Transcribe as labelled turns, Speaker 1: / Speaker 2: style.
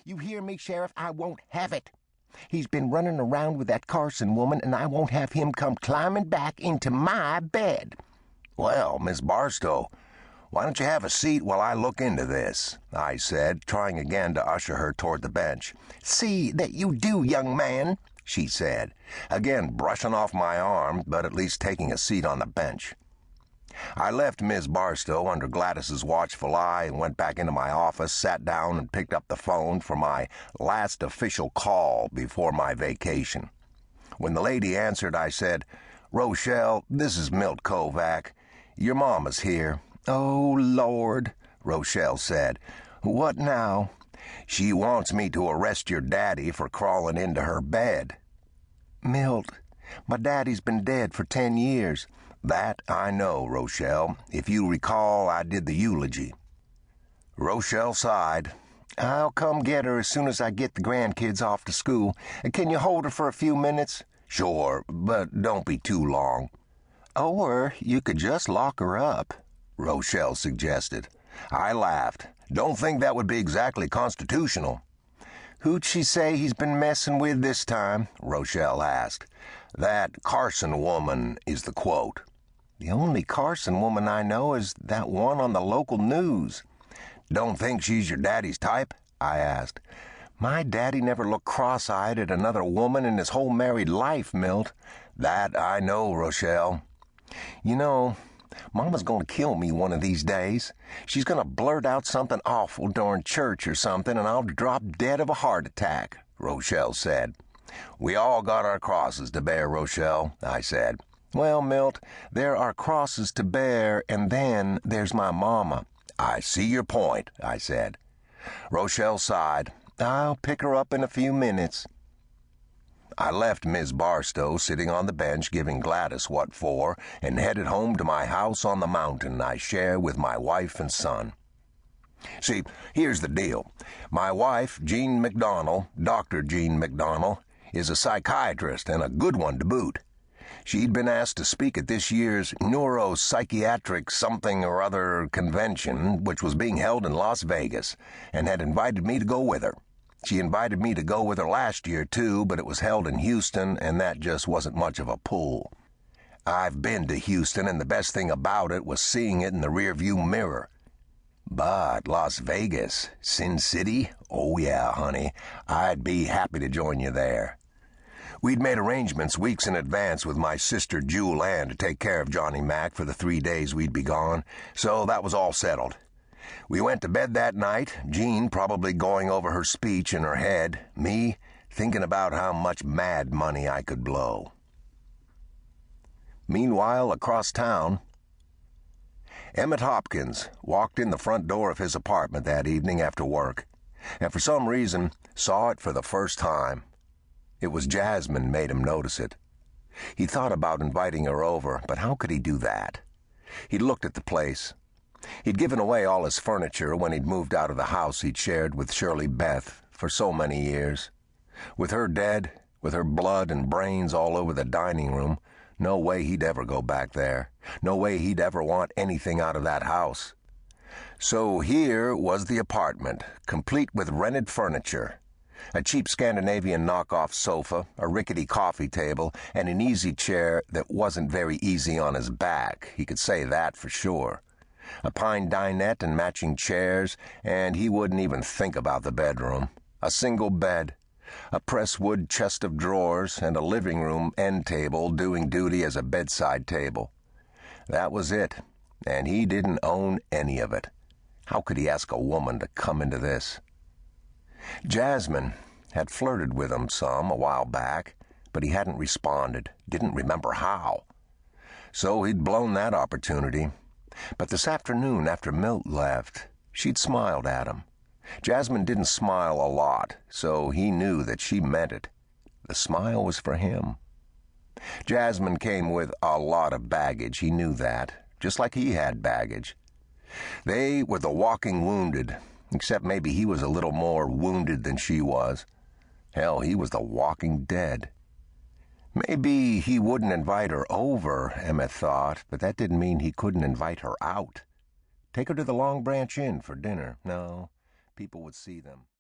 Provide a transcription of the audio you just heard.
Speaker 1: You hear me, Sheriff? I won't have it. He's been running around with that Carson woman, and I won't have him come climbing back into my bed."
Speaker 2: "Well, Miss Barstow, why don't you have a seat while I look into this?" I said, trying again to usher her toward the bench.
Speaker 1: "See that you do, young man," she said,
Speaker 2: again brushing off my arm, but at least taking a seat on the bench. I left Miss Barstow under Gladys's watchful eye and went back into my office, sat down, and picked up the phone for my last official call before my vacation. When the lady answered, I said, "Rochelle, this is Milt Kovak. Your mama's here."
Speaker 1: "Oh, Lord," Rochelle said. "What now?"
Speaker 2: "She wants me to arrest your daddy for crawling into her bed."
Speaker 1: "Milt, my daddy's been dead for 10 years.
Speaker 2: "That I know, Rochelle. If you recall, I did the eulogy." Rochelle sighed.
Speaker 1: "I'll come get her as soon as I get the grandkids off to school. Can you hold her for a few minutes?"
Speaker 2: "Sure, but don't be too long."
Speaker 1: "Or you could just lock her up,"
Speaker 2: Rochelle suggested. I laughed. "Don't think that would be exactly constitutional."
Speaker 1: "Who'd she say he's been messing with this time?"
Speaker 2: Rochelle asked. "That Carson woman is the quote."
Speaker 1: "The only Carson woman I know is that one on the local news."
Speaker 2: "Don't think she's your daddy's type?" I asked.
Speaker 1: "My daddy never looked cross-eyed at another woman in his whole married life, Milt."
Speaker 2: "That I know, Rochelle."
Speaker 1: "You know, Mama's going to kill me one of these days. She's going to blurt out something awful during church or something, and I'll drop dead of a heart attack," Rochelle said.
Speaker 2: "We all got our crosses to bear, Rochelle," I said.
Speaker 1: "Well, Milt, there are crosses to bear, and then there's my mama."
Speaker 2: "I see your point," I said. Rochelle sighed.
Speaker 1: "I'll pick her up in a few minutes."
Speaker 2: I left Miss Barstow sitting on the bench giving Gladys what for, and headed home to my house on the mountain I share with my wife and son. See, here's the deal. My wife, Jean McDonnell, Dr. Jean McDonnell, is a psychiatrist and a good one to boot. She'd been asked to speak at this year's neuropsychiatric something or other convention, which was being held in Las Vegas, and had invited me to go with her. She invited me to go with her last year, too, but it was held in Houston, and that just wasn't much of a pull. I've been to Houston, and the best thing about it was seeing it in the rearview mirror. But Las Vegas, Sin City, oh yeah, honey, I'd be happy to join you there. We'd made arrangements weeks in advance with my sister Jewel Ann to take care of Johnny Mac for the 3 days we'd be gone, so that was all settled. We went to bed that night, Jean probably going over her speech in her head, me thinking about how much mad money I could blow. Meanwhile, across town, Emmett Hopkins walked in the front door of his apartment that evening after work, and for some reason saw it for the first time. It was Jasmine made him notice it. He thought about inviting her over, but how could he do that? He looked at the place. He'd given away all his furniture when he'd moved out of the house he'd shared with Shirley Beth for so many years. With her dead, with her blood and brains all over the dining room, no way he'd ever go back there. No way he'd ever want anything out of that house. So here was the apartment, complete with rented furniture. A cheap Scandinavian knockoff sofa, a rickety coffee table, and an easy chair that wasn't very easy on his back. He could say that for sure. A pine dinette and matching chairs, and he wouldn't even think about the bedroom. A single bed, a presswood chest of drawers, and a living room end table doing duty as a bedside table. That was it, and he didn't own any of it. How could he ask a woman to come into this? Jasmine had flirted with him some a while back, but he hadn't responded, didn't remember how. So he'd blown that opportunity. But this afternoon, after Milt left, she'd smiled at him. Jasmine didn't smile a lot, so he knew that she meant it. The smile was for him. Jasmine came with a lot of baggage, he knew that, just like he had baggage. They were the walking wounded, except maybe he was a little more wounded than she was. Hell, he was the walking dead. Maybe he wouldn't invite her over, Emmett thought, but that didn't mean he couldn't invite her out. Take her to the Long Branch Inn for dinner. No, people would see them.